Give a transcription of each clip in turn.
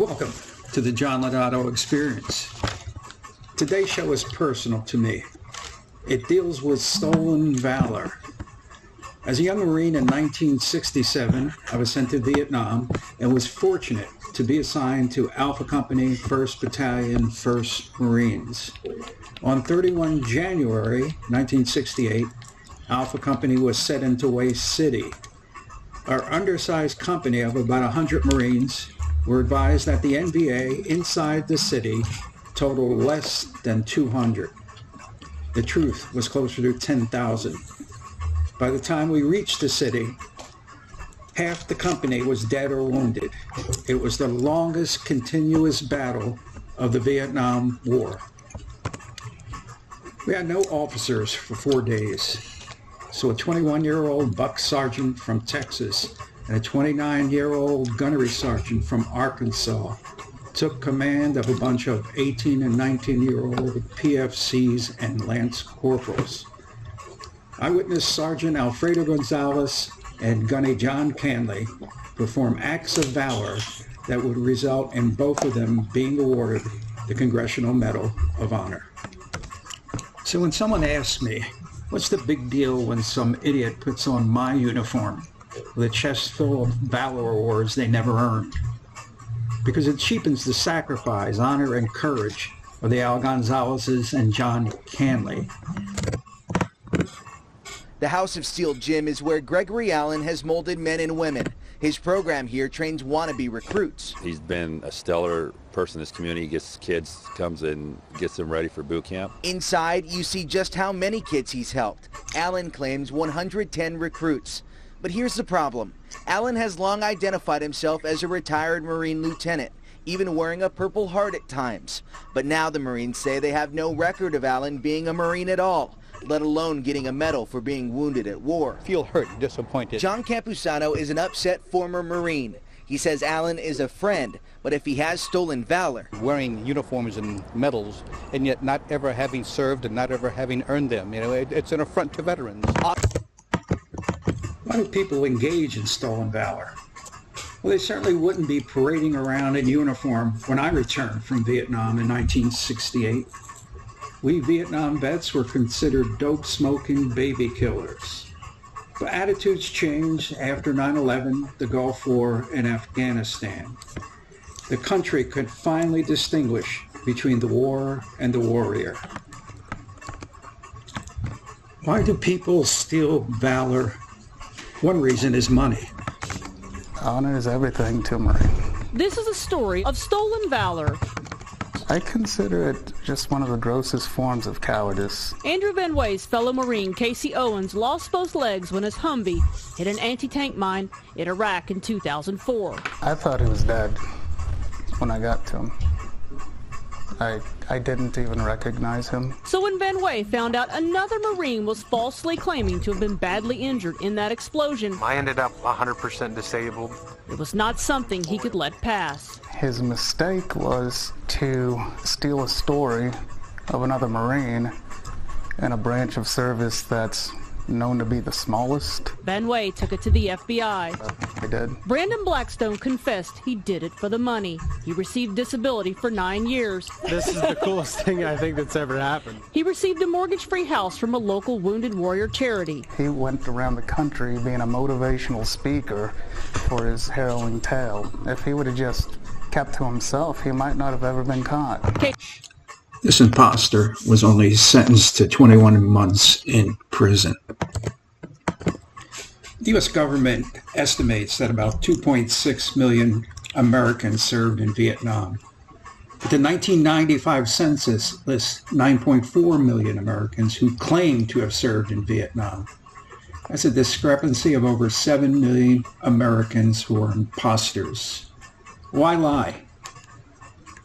Welcome to the John Ligato Experience. Today's show is personal to me. It deals with stolen valor. As a young Marine in 1967, I was sent to Vietnam and was fortunate to be assigned to Alpha Company, 1st Battalion, 1st Marines. On 31 January 1968, Alpha Company was set into Waste City. Our undersized company of about 100 Marines were advised that the NVA inside the city totaled less than 200. The truth was closer to 10,000. By the time we reached the city, half the company was dead or wounded. It was the longest continuous battle of the Vietnam War. We had no officers for 4 days, so a 21-year-old buck sergeant from Texas and a 29-year-old gunnery sergeant from Arkansas took command of a bunch of 18 and 19-year-old PFCs and lance corporals. I witnessed Sergeant Alfredo Gonzalez and Gunny John Canley perform acts of valor that would result in both of them being awarded the Congressional Medal of Honor. So when someone asks me, what's the big deal when some idiot puts on my uniform with a chest full of valor awards they never earned? Because it cheapens the sacrifice, honor, and courage of the Al Gonzalez's and John Canley. The House of Steel Gym is where Gregory Allen has molded men and women. His program here trains wannabe recruits. He's been a stellar person in this community. He gets kids, comes and gets them ready for boot camp. Inside, you see just how many kids he's helped. Allen claims 110 recruits. But here's the problem. Allen has long identified himself as a retired Marine lieutenant, even wearing a Purple Heart at times. But now the Marines say they have no record of Allen being a Marine at all, let alone getting a medal for being wounded at war. Feel hurt and disappointed. John Campusano is an upset former Marine. He says Allen is a friend, but if he has stolen valor. Wearing uniforms and medals, and yet not ever having served and not ever having earned them. You know, it's an affront to veterans. Why do people engage in stolen valor? Well, they certainly wouldn't be parading around in uniform when I returned from Vietnam in 1968. We Vietnam vets were considered dope-smoking baby killers. But attitudes changed after 9/11, the Gulf War, and Afghanistan. The country could finally distinguish between the war and the warrior. Why do people steal valor? One reason is money. Honor is everything to Marine. This is a story of stolen valor. I consider it just one of the grossest forms of cowardice. Andrew Van Way's fellow Marine Casey Owens lost both legs when his Humvee hit an anti-tank mine in Iraq in 2004. I thought he was dead when I got to him. I didn't even recognize him. So when Van Way found out another Marine was falsely claiming to have been badly injured in that explosion, I ended up 100% disabled. It was not something he could let pass. His mistake was to steal a story of another Marine in a branch of service that's known to be the smallest. Van Way took it to the FBI. I did. Brandon Blackstone confessed he did it for the money. He received disability for 9 years. This is the coolest thing I think that's ever happened. He received a mortgage-free house from a local Wounded Warrior charity. He went around the country being a motivational speaker for his harrowing tale. If he would have just kept to himself, he might not have ever been caught. This imposter was only sentenced to 21 months in prison. The U.S. government estimates that about 2.6 million Americans served in Vietnam. But the 1995 census lists 9.4 million Americans who claim to have served in Vietnam. That's a discrepancy of over 7 million Americans who are imposters. Why lie?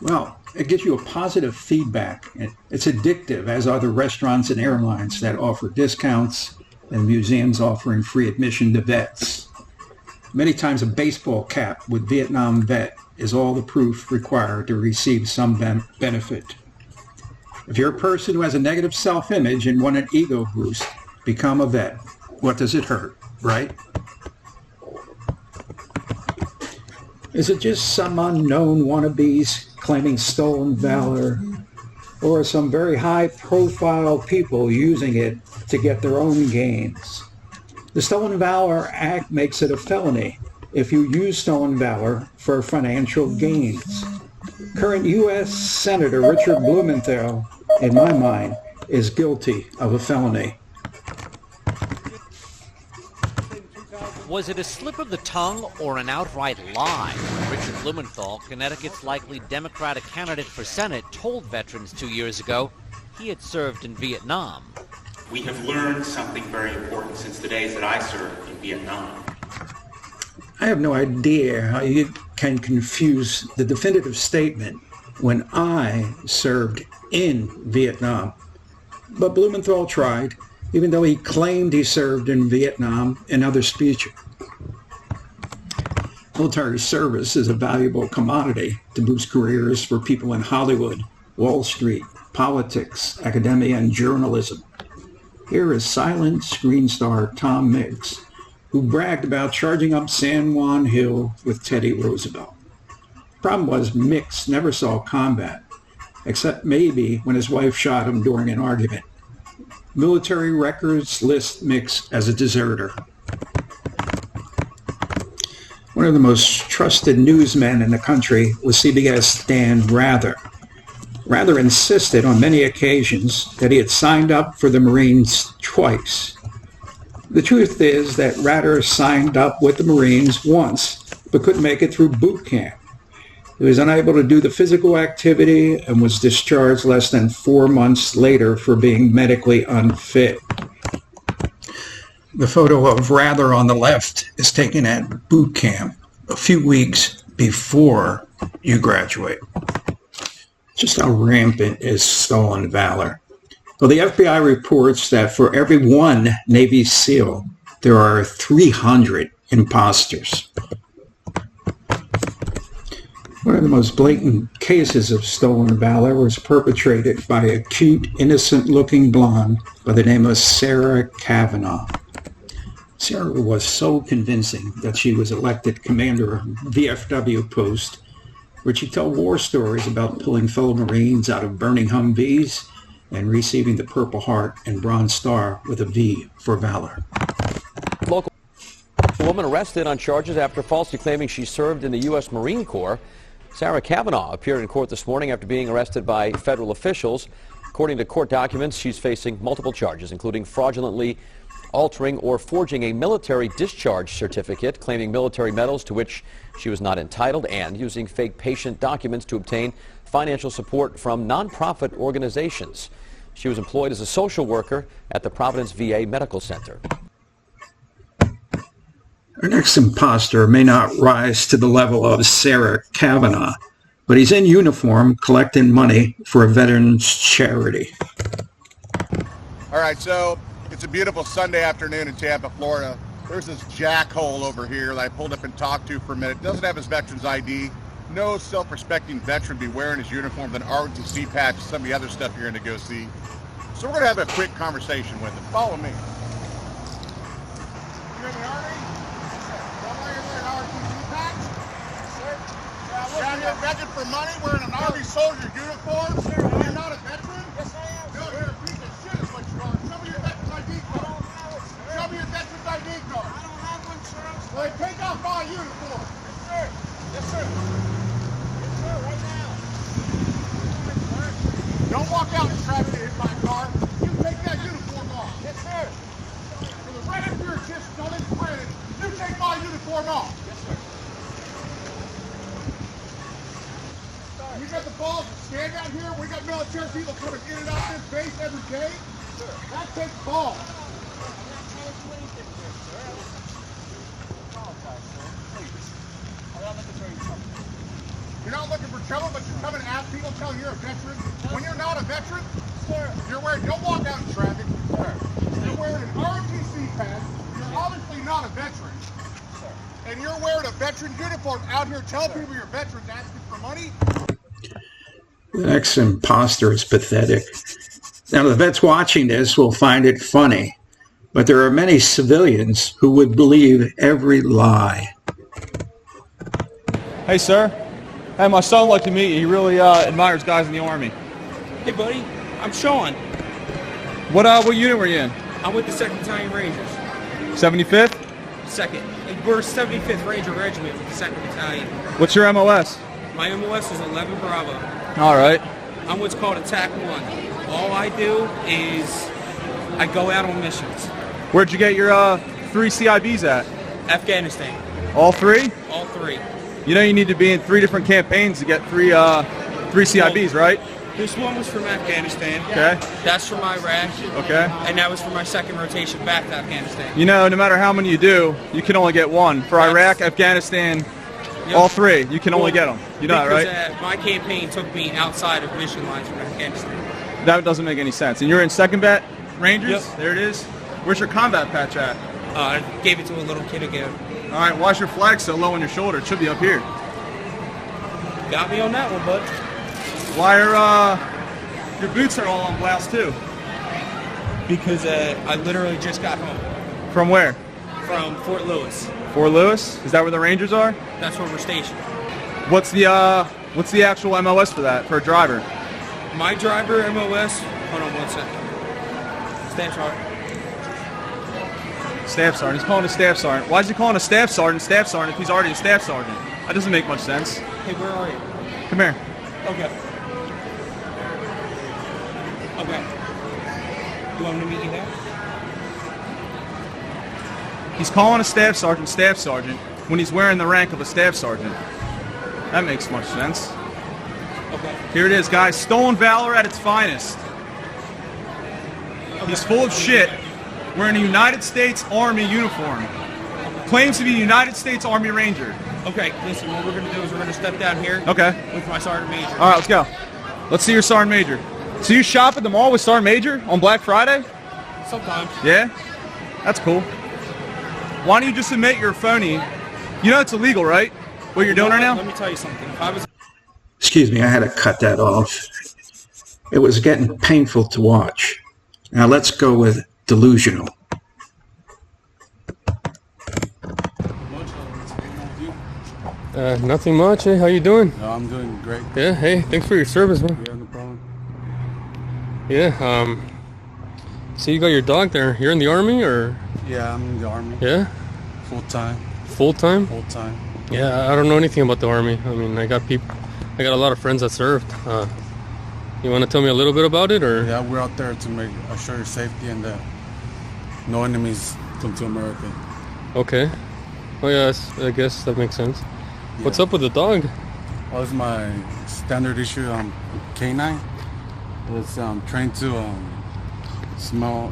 Well, it gives you a positive feedback. It's addictive, as are the restaurants and airlines that offer discounts and museums offering free admission to vets. Many times a baseball cap with Vietnam vet is all the proof required to receive some benefit. If you're a person who has a negative self-image and want an ego boost, become a vet. What does it hurt, right? Is it just some unknown wannabes claiming stolen valor, or are some very high-profile people using it to get their own gains? The Stolen Valor Act makes it a felony if you use stolen valor for financial gains. Current U.S. Senator Richard Blumenthal, in my mind, is guilty of a felony. Was it a slip of the tongue or an outright lie? Richard Blumenthal, Connecticut's likely Democratic candidate for Senate, told veterans 2 years ago he had served in Vietnam. We have learned something very important since the days that I served in Vietnam. I have no idea how you can confuse the definitive statement when I served in Vietnam. But Blumenthal tried, even though he claimed he served in Vietnam in other speeches. Military service is a valuable commodity to boost careers for people in Hollywood, Wall Street, politics, academia, and journalism. Here is silent screen star Tom Mix, who bragged about charging up San Juan Hill with Teddy Roosevelt. Problem was, Mix never saw combat, except maybe when his wife shot him during an argument. Military records list Mix as a deserter. One of the most trusted newsmen in the country was CBS Dan Rather. Rather insisted on many occasions that he had signed up for the Marines twice. The truth is that Rather signed up with the Marines once, but couldn't make it through boot camp. He was unable to do the physical activity and was discharged less than 4 months later for being medically unfit. The photo of Rather on the left is taken at boot camp a few weeks before you graduate. Just how rampant is stolen valor? Well, the FBI reports that for every one Navy SEAL, there are 300 imposters. One of the most blatant cases of stolen valor was perpetrated by a cute, innocent-looking blonde by the name of Sarah Kavanaugh. Sarah was so convincing that she was elected commander of VFW post, where she told war stories about pulling fellow Marines out of burning Humvees and receiving the Purple Heart and Bronze Star with a V for valor. Local woman arrested on charges after falsely claiming she served in the U.S. Marine Corps. Sarah Kavanaugh appeared in court this morning after being arrested by federal officials. According to court documents, she's facing multiple charges, including fraudulently altering or forging a military discharge certificate, claiming military medals to which she was not entitled, and using fake patient documents to obtain financial support from nonprofit organizations. She was employed as a social worker at the Providence VA Medical Center. Our next imposter may not rise to the level of Sarah Kavanaugh, but he's in uniform collecting money for a veterans charity. All right, so it's a beautiful Sunday afternoon in Tampa, Florida. There's this jackhole over here that I pulled up and talked to for a minute. Doesn't have his veteran's ID. No self-respecting veteran be wearing his uniform with an ROTC patch and some of the other stuff you're going to go see. So we're going to have a quick conversation with him. Follow me. You're in the Army? Why are you wearing an ROTC patch? You're out here begging for money wearing an Army soldier uniform? You're not a veteran? Yes, I am. No, you're a piece of shit is what you are. Show me your veteran's ID card. Show me your veteran's ID card. I don't have one, sir. Well, then take off my uniform. Yes, sir. Yes, sir. Yes, sir, right now. Don't walk out in traffic and hit my car. You take that uniform off. Yes, sir. For the right of your existence on this planet, you take my uniform off. Yes, sir. You got the balls to stand out here? We got military people coming in and out this base every day. Sir. That takes balls. You're not looking for trouble, but you're coming to ask people, telling you're a veteran. When you're not a veteran, sir, you're wearing, don't walk out in traffic, sir. You're wearing an ROTC patch. You're obviously not a veteran. Sir. And you're wearing a veteran uniform out here telling people you're veterans asking for money. The next imposter is pathetic. Now, the vets watching this will find it funny, but there are many civilians who would believe every lie. Hey, sir. Hey, my son would like to meet you. He really admires guys in the Army. Hey, buddy. I'm Sean. What unit were you in? I'm with the 2nd Battalion Rangers. 75th? 2nd. We're 75th Ranger Regiment with the 2nd Battalion. What's your MOS? My MOS is 11 Bravo. All right. I'm what's called Attack 1. All I do is I go out on missions. Where'd you get your 3 CIBs at? Afghanistan. All 3? All 3. You know you need to be in 3 different campaigns to get 3 CIBs, right? This one was from Afghanistan. Okay. That's from Iraq. Okay. And that was for my 2nd rotation back to Afghanistan. You know, no matter how many you do, you can only get 1. For Iraq, Afghanistan, all 3, you can only get them. You know that, right? My campaign took me outside of mission lines from Afghanistan. That doesn't make any sense. And you're in 2nd Bat Rangers? Yep. There it is. Where's your combat patch at? I gave it to a little kid again. All right, why's your flag so low on your shoulder? It should be up here. Got me on that one, bud. Why are your boots are all on blast too? Because I literally just got home. From where? From Fort Lewis. Fort Lewis? Is that where the Rangers are? That's where we're stationed. What's the actual MOS for that, for a driver? My driver MOS, hold on 1 second. Staff Sergeant. Staff Sergeant. He's calling a Staff Sergeant. Why is he calling a Staff Sergeant if he's already a Staff Sergeant? That doesn't make much sense. Hey, where are you? Come here. Okay. Okay. You want me to meet you there? He's calling a Staff Sergeant when he's wearing the rank of a Staff Sergeant. That makes much sense. Okay. Here it is, guys. Stolen Valor at its finest. He's full of shit, wearing a United States Army uniform. Claims to be a United States Army Ranger. Okay, listen, what we're going to do is we're going to step down here with my Sergeant Major. All right, let's go. Let's see your Sergeant Major. So you shop at the mall with Sergeant Major on Black Friday? Sometimes. Yeah? That's cool. Why don't you just admit you're a phony? You know it's illegal, right? What you're doing right now? Let me tell you something. Excuse me, I had to cut that off. It was getting painful to watch. Now let's go with delusional. Nothing much. Hey, how you doing? No, I'm doing great. Yeah. Hey, thanks for your service, man. Yeah, no problem. Yeah. So you got your dog there. You're in the Army, or? Yeah, I'm in the Army. Yeah. Full time. Full time? Full time. Yeah, I don't know anything about the Army. I mean, I got a lot of friends that served. You want to tell me a little bit about it, or? Yeah, we're out there to make assure your safety and that no enemies come to America. Okay. Oh yeah, I guess that makes sense. Yeah. What's up with the dog? Well, it's my standard issue canine. It's trained to smell.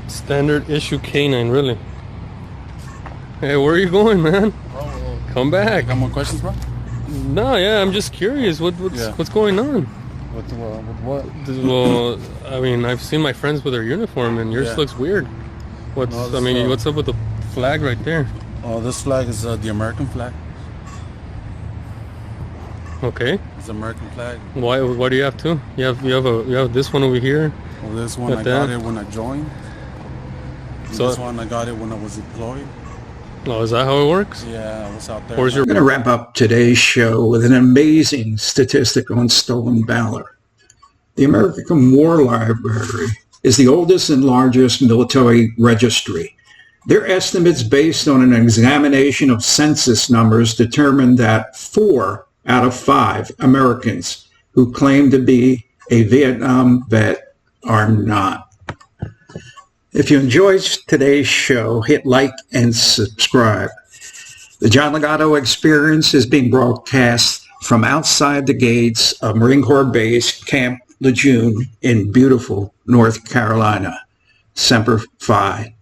Standard issue canine, really? Hey, where are you going, man? Come back. Got more questions, bro? No, yeah, I'm just curious. What's going on? With what? Well, I mean, I've seen my friends with their uniform, and yours looks weird. What's up with the flag right there? Oh, this flag is the American flag. Okay. It's the American flag. Why do you have two? You have this one over here. Well, this one I got it when I joined. So this one I got it when I was deployed. Oh, is that how it works? Yeah, I was out there. We're going to wrap up today's show with an amazing statistic on stolen valor. The American War Library is the oldest and largest military registry. Their estimates based on an examination of census numbers determined that 4 out of 5 Americans who claim to be a Vietnam vet are not. If you enjoyed today's show, hit like and subscribe. The John Ligato Experience is being broadcast from outside the gates of Marine Corps Base Camp Lejeune in beautiful North Carolina. Semper Fi.